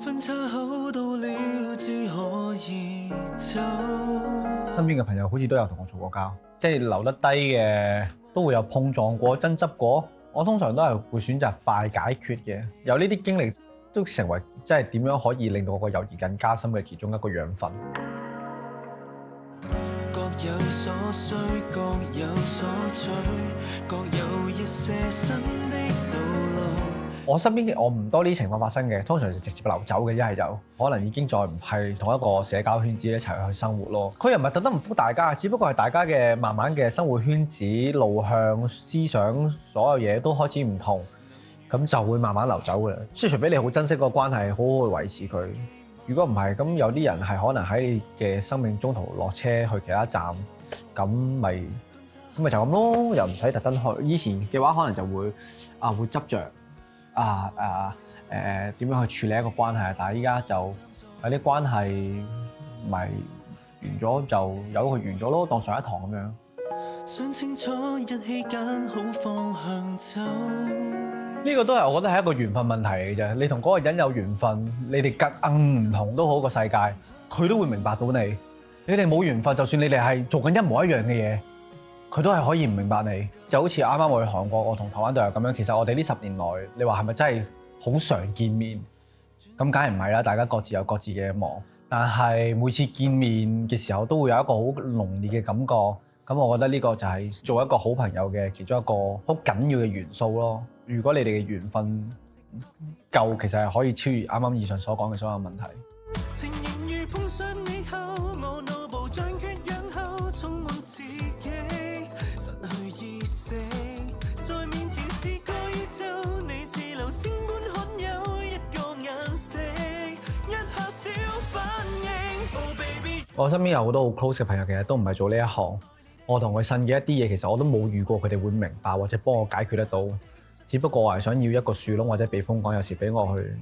分岔口到了，只可以走。身邊嘅朋友好似都有同我嘈過交，即係留得低嘅都會有碰撞過、爭執過。我通常都係會選擇快解決嘅，有呢啲經歷都成為即係點樣可以令到我個友誼更加深嘅其中一個養分。各有所需，各有所取，各有一些新的道路。我身邊嘅我唔多呢啲情況發生嘅，通常就直接流走嘅，一係就可能已經再唔係同一個社交圈子一齊去生活咯。佢又唔係特登唔覆大家，只不過係大家嘅慢慢嘅生活圈子、路向、思想，所有嘢都開始唔同，咁就會慢慢流走㗎啦。即係除非你好珍惜個關係，好好去維持佢。如果唔係，咁有啲人係可能喺你嘅生命中途落車去其他站，咁咪就咁咯，又唔使特登去。以前嘅話可能就會會執着。點樣去處理一個關係？但係依家就有啲關係咪完咗就由佢完咗咯，當上一堂咁樣。想清楚一起揀好方向走。呢個都係我覺得係一個緣分問題嚟嘅啫。你同嗰個人有緣分，你哋夾硬唔同都好個世界，佢都會明白到你。你哋冇緣分，就算你哋係做緊一模一樣嘅嘢，佢都係可以唔明白你。就好似啱啱我去韓國，我同台灣隊友咁樣。其實我哋呢10年來，你話係咪真係好常見面？咁梗係唔係啦，大家各自有各自嘅忙。但係每次見面嘅時候，都會有一個好濃烈嘅感覺。咁我覺得呢個就係做一個好朋友嘅其中一個好緊要嘅元素咯。如果你哋嘅緣分夠，其實係可以超越啱啱以上所講嘅所有問題。情形如碰上你後，我腦部像缺氧後，充滿刺激，失去意識，在面前是個宇宙，你似流星般罕有一個顏色，一下小反應。Oh baby，我身邊有好多好 close 嘅朋友，其實都唔係做呢一行。我同佢呻嘅一啲嘢，其實我都冇遇過佢哋會明白或者幫我解決得到。只不過我係想要一個樹窿或者避風港，有時俾我去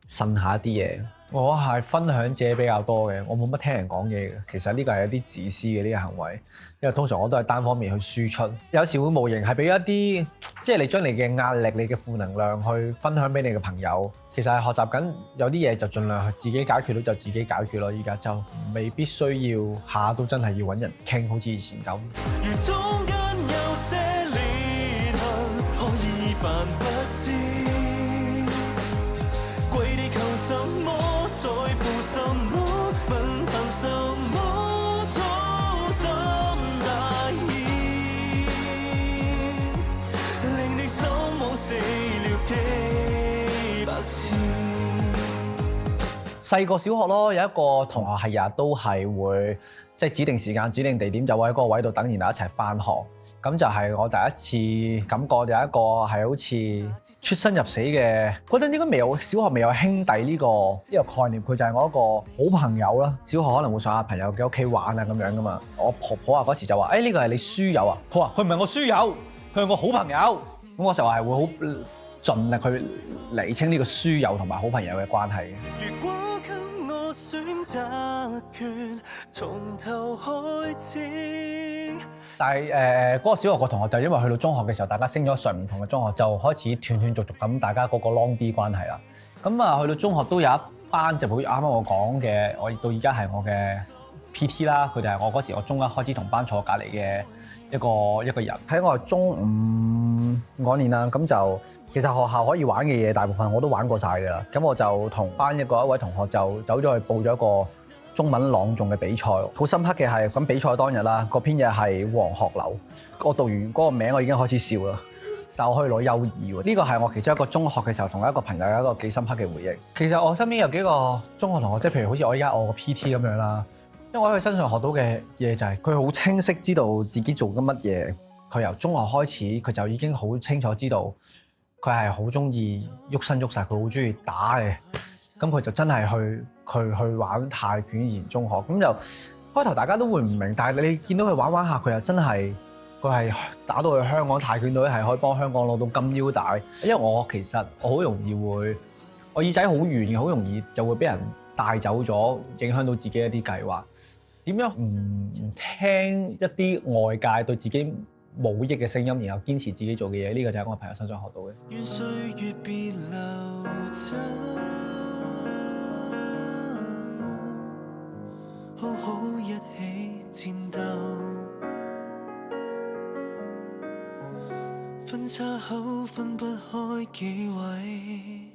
呻下一啲嘢。我係分享者比較多嘅，我冇乜聽人講嘢嘅。其實呢個係一啲自私嘅呢個行為，因為通常我都係單方面去輸出，有時會無形係俾一啲即係你將你嘅壓力、你嘅負能量去分享俾你嘅朋友。其實係學習緊，有啲嘢就盡量自己解決到就自己解決咯。依家就未必需要下都真係要揾人傾，好似以前咁。如中間有些裂痕，可以扮不知。跪地求什麼，在乎什麼，問憑什麼，粗心大意，令你心枉死了幾百次。細個小學咯，有一個同學係日日都係會即係指定時間、指定地點就會喺嗰個位度等，然後一齊返學。咁就係我第一次感覺有一個係好似出生入死嘅嗰陣，應該未有小學未有兄弟呢個概念。佢就係我一個好朋友啦。小學可能會上下朋友嘅屋企玩啊咁樣噶嘛。我婆婆啊嗰時就話：呢個係你書友啊。佢話：佢唔係我書友，佢係我好朋友。咁我就話係會好盡力去釐清呢個書友同埋好朋友嘅關係。如果給我選擇權，從頭開始。但係嗰個小學個同學就因為去到中學嘅時候，大家升咗上唔同嘅中學，就開始斷斷續續咁，大家嗰個 long D 關係啦。咁啊，去到中學都有一班就好似啱啱我講嘅，我到而家係我嘅 PT 啦。佢哋係我嗰時我中一開始同班坐隔離嘅一個人。喺我中五嗰年啦，咁就其實學校可以玩嘅嘢，大部分我都玩過晒㗎啦。咁我就同班一位同學就走咗去報咗一個中文朗誦嘅比賽。好深刻嘅係咁比賽當日啦，嗰篇嘢係黃鶴樓。我讀完嗰個名，我已經開始笑啦。但我可以攞優異喎，呢個係我其中一個中學嘅時候同一個朋友有一個幾深刻嘅回憶。其實我身邊有幾個中學同學，即係譬如好似我依家我個 PT 咁樣啦。因為我喺佢身上學到嘅嘢就係佢好清晰知道自己做緊乜嘢。佢由中學開始，佢就已經好清楚知道佢係好中意喐身喐勢，佢好中意打嘅。咁佢就真係去玩泰拳。以前中學咁就開頭大家都會唔明，但係你見到佢玩下，佢又真係佢係打到去香港泰拳隊係可以幫香港攞到金腰帶。因為我其實我好容易會我耳仔好軟嘅，好容易就會俾人帶走咗，影響到自己一啲計劃。點樣唔聽一啲外界對自己冇益嘅聲音，然後堅持自己做嘅嘢？呢個就係我朋友身上學到嘅。願歲月別流走。好一起戰鬥。分岔口分不開幾位，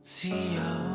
自由。